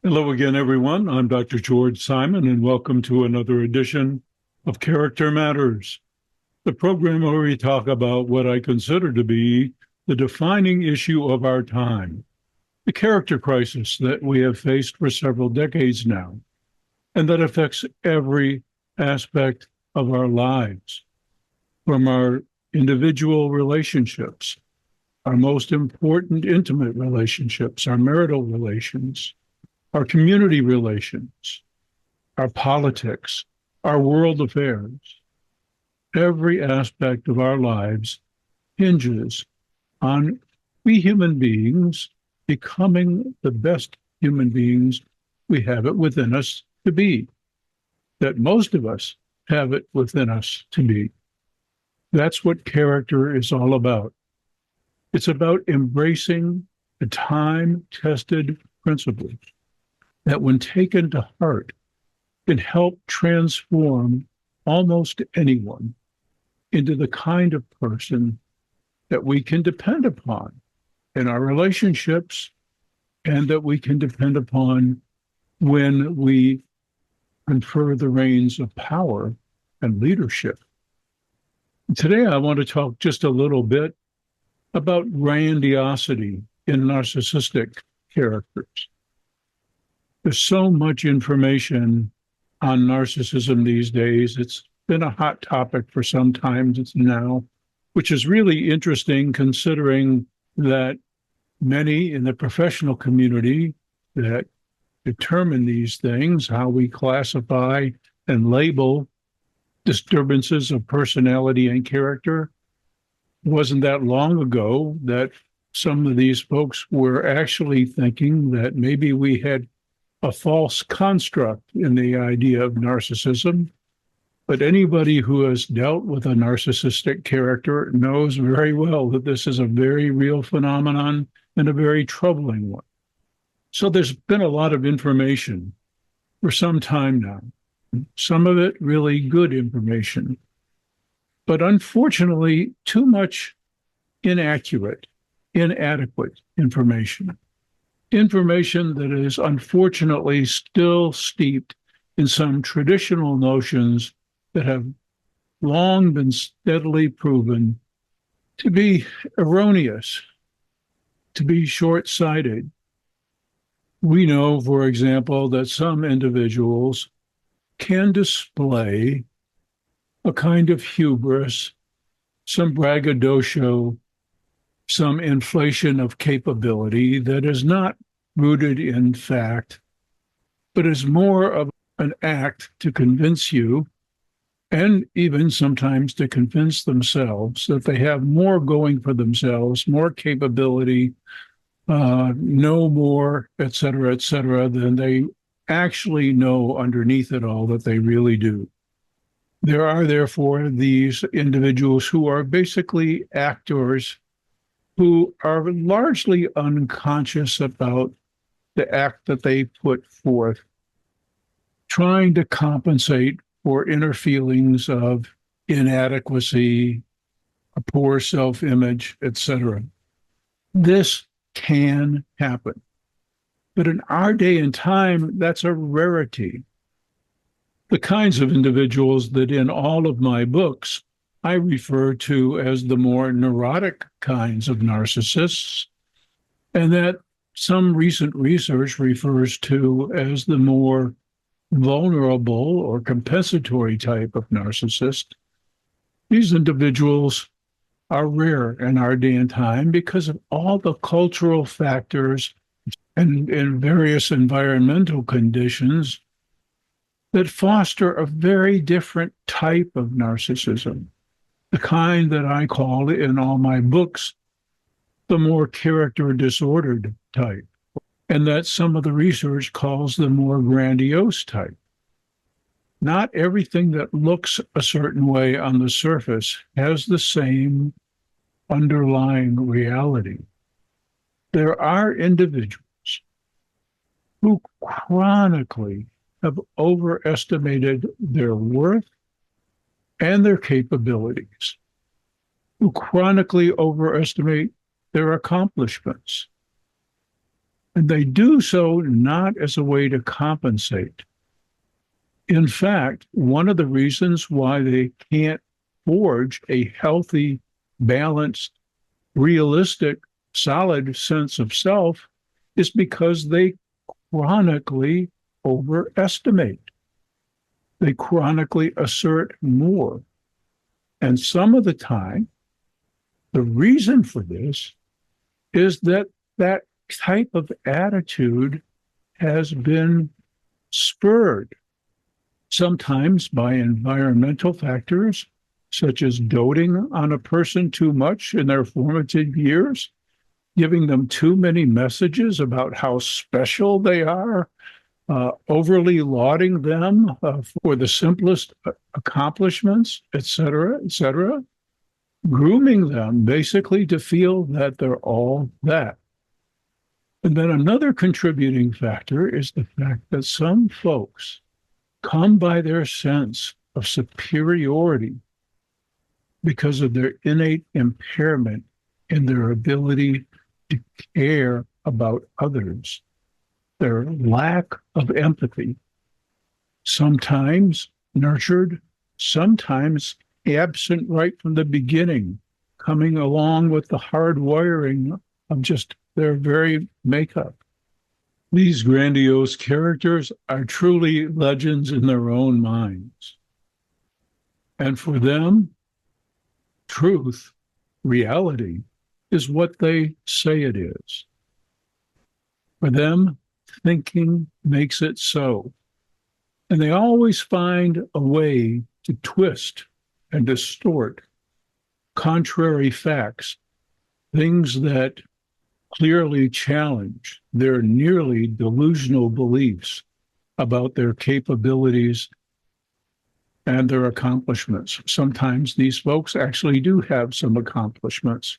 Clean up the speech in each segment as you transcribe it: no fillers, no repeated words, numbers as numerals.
Hello again, everyone. I'm Dr. George Simon, and welcome to another edition of Character Matters, the program where we talk about what I consider to be the defining issue of our time, the character crisis that we have faced for several decades now, and that affects every aspect of our lives, from our individual relationships, our most important intimate relationships, our marital relations, our community relations, our politics, our world affairs. Every aspect of our lives hinges on we human beings becoming the best human beings we have it within us to be, that most of us have it within us to be. That's what character is all about. It's about embracing the time tested principles that, when taken to heart, can help transform almost anyone into the kind of person that we can depend upon in our relationships and that we can depend upon when we confer the reins of power and leadership. Today, I want to talk just a little bit about grandiosity in narcissistic characters. There's so much information on narcissism these days. It's been a hot topic for some time now, which is really interesting considering that many in the professional community that determine these things, how we classify and label disturbances of personality and character, wasn't that long ago that some of these folks were actually thinking that maybe we had a false construct in the idea of narcissism. But anybody who has dealt with a narcissistic character knows very well that this is a very real phenomenon and a very troubling one. So there's been a lot of information for some time now, some of it really good information, but unfortunately, too much inaccurate, inadequate information. Information that is unfortunately still steeped in some traditional notions that have long been steadily proven to be erroneous, to be short-sighted. We know, for example, that some individuals can display a kind of hubris, some braggadocio, some inflation of capability that is not rooted in fact, but is more of an act to convince you, and even sometimes to convince themselves, that they have more going for themselves, more capability, know more, et cetera, than they actually know underneath it all that they really do. There are therefore these individuals who are basically actors who are largely unconscious about the act that they put forth, trying to compensate for inner feelings of inadequacy, a poor self-image, etc. This can happen. But in our day and time, that's a rarity. The kinds of individuals that in all of my books I refer to as the more neurotic kinds of narcissists, and that some recent research refers to as the more vulnerable or compensatory type of narcissist. These individuals are rare in our day and time because of all the cultural factors and various environmental conditions that foster a very different type of narcissism, the kind that I call in all my books the more character disordered type, and that some of the research calls the more grandiose type. Not everything that looks a certain way on the surface has the same underlying reality. There are individuals who chronically have overestimated their worth and their capabilities, who chronically overestimate their accomplishments, And they do so not as a way to compensate. In fact, one of the reasons why they can't forge a healthy, balanced, realistic, solid sense of self is because they chronically overestimate. They chronically assert more. And some of the time, the reason for this is that that type of attitude has been spurred sometimes by environmental factors, such as doting on a person too much in their formative years, giving them too many messages about how special they are, overly lauding them for the simplest accomplishments, et cetera, grooming them basically to feel that they're all that. And then another contributing factor is the fact that some folks come by their sense of superiority because of their innate impairment in their ability to care about others, their lack of empathy, sometimes nurtured, sometimes absent right from the beginning, coming along with the hard wiring of just their very makeup. These grandiose characters are truly legends in their own minds. And for them, truth, reality, is what they say it is. For them, thinking makes it so. And they always find a way to twist and distort contrary facts, things that clearly challenge their nearly delusional beliefs about their capabilities and their accomplishments. Sometimes these folks actually do have some accomplishments.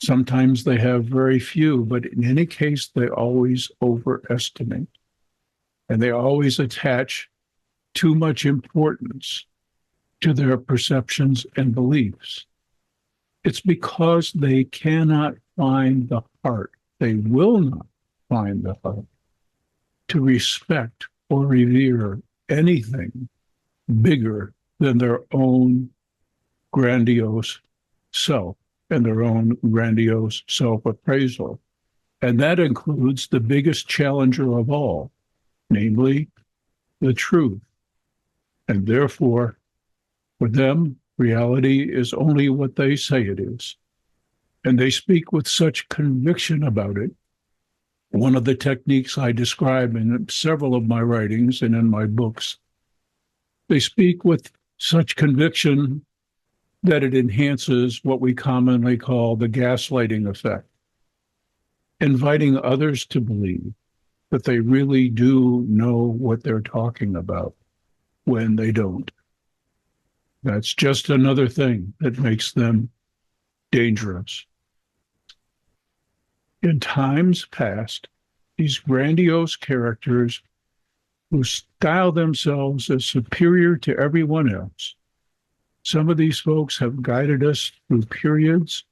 Sometimes they have very few, but in any case, they always overestimate. And they always attach too much importance to their perceptions and beliefs. It's because they cannot find the heart. They will not find the heart to respect or revere anything bigger than their own grandiose self and their own grandiose self-appraisal. And that includes the biggest challenger of all, namely the truth. And therefore, for them, reality is only what they say it is. And they speak with such conviction about it. One of the techniques I describe in several of my writings and in my books, they speak with such conviction that it enhances what we commonly call the gaslighting effect, inviting others to believe that they really do know what they're talking about when they don't. That's just another thing that makes them dangerous. In times past, these grandiose characters who style themselves as superior to everyone else, some of these folks have guided us through periods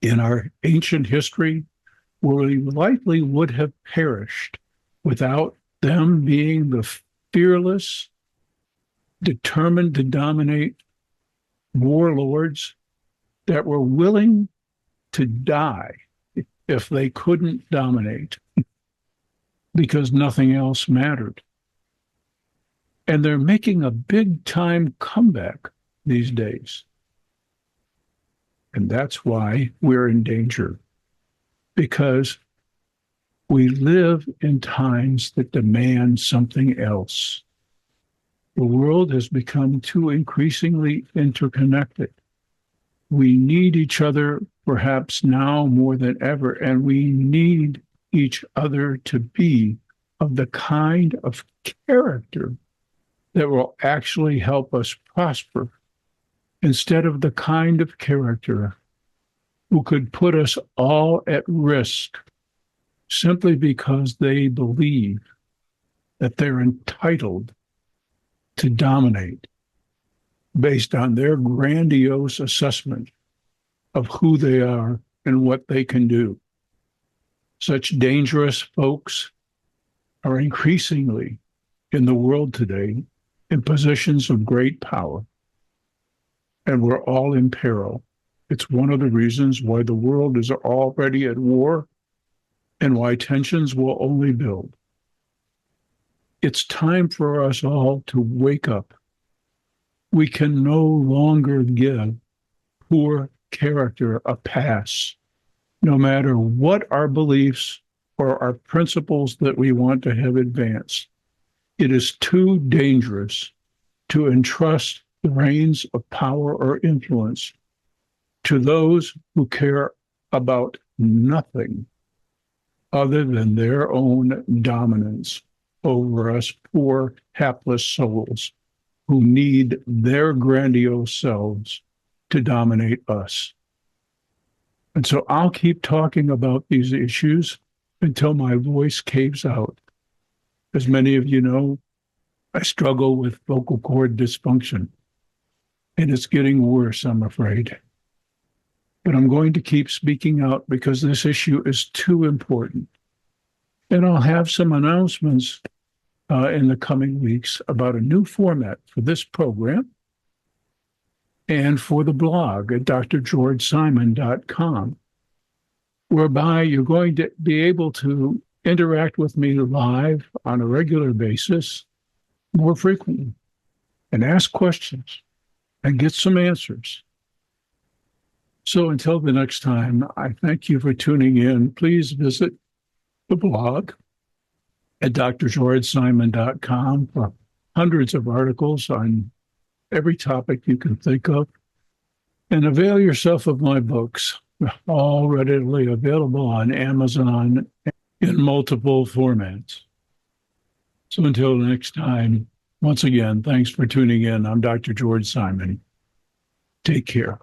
in our ancient history where we likely would have perished without them being the fearless, determined to dominate warlords that were willing to die if they couldn't dominate because nothing else mattered. And they're making a big time comeback these days. And that's why we're in danger, because we live in times that demand something else. The world has become too increasingly interconnected. We need each other perhaps now more than ever, and we need each other to be of the kind of character that will actually help us prosper, instead of the kind of character who could put us all at risk simply because they believe that they're entitled to dominate based on their grandiose assessment of who they are and what they can do. Such dangerous folks are increasingly in the world today in positions of great power, and we're all in peril. It's one of the reasons why the world is already at war and why tensions will only build. It's time for us all to wake up. We can no longer give poor character a pass, no matter what our beliefs or our principles that we want to have advanced. It is too dangerous to entrust the reins of power or influence to those who care about nothing other than their own dominance over us poor, hapless souls who need their grandiose selves to dominate us. And so I'll keep talking about these issues until my voice caves out. As many of you know, I struggle with vocal cord dysfunction, and it's getting worse, I'm afraid. But I'm going to keep speaking out because this issue is too important. And I'll have some announcements in the coming weeks about a new format for this program and for the blog at drgeorgesimon.com, whereby you're going to be able to interact with me live on a regular basis more frequently and ask questions and get some answers. So until the next time, I thank you for tuning in. Please visit the blog at drgeorgesimon.com for hundreds of articles on every topic you can think of. And avail yourself of my books, all readily available on Amazon in multiple formats. So until next time, once again, thanks for tuning in. I'm Dr. George Simon. Take care.